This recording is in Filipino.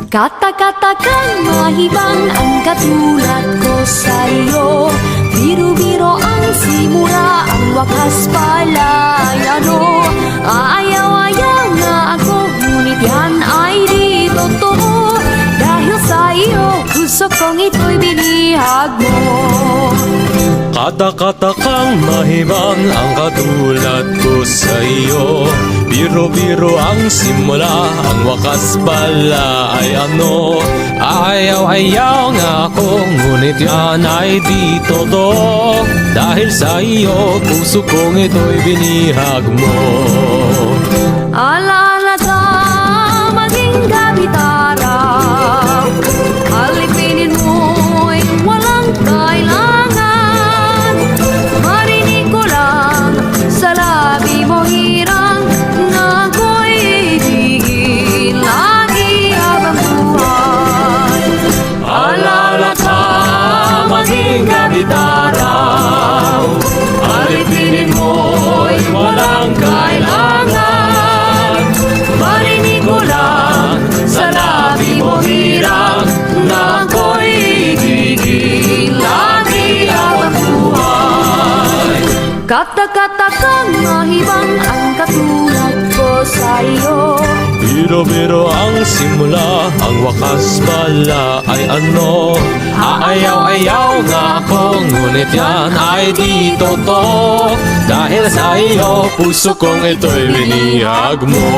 Kata-kata kang mahibang ang katulad ko sa'yo. Biro-biro ang simula, ang wakas pala'y ano. Ayaw-ayaw na ako, ngunit yan ay di totoo. Dahil sa iyo, gusto kong ito'y binihag mo. Kata-kata kang mahibang ang katulad ko sa'yo. Biro-biro ang simula, ang wakas pala ay ano. Ayaw-ayaw nga ako, ngunit yan ay di totoo. Dahil sa iyo, puso kong ito'y binihag mo. Alaala ka, maging gabi't araw, alipinin mo'y walang kailangan. Marinig ko lang sa labi mo hirang na ako'y ibigin lagi habang buhay. Alaala ka, maging gabi't araw, alipinin mo'y walang kailangan. Marinig ko lang sa labi mo hirang na ako'y ibigin lagi habang buhay. Kata-kata kang mahibang ang katulad ko sa'yo. Biro-biro ang simula, ang wakas pala ay ano. Aayaw-ayaw nga ako, ngunit yan ay di totoo. Dahil sa iyo, puso kong ito'y binihag mo.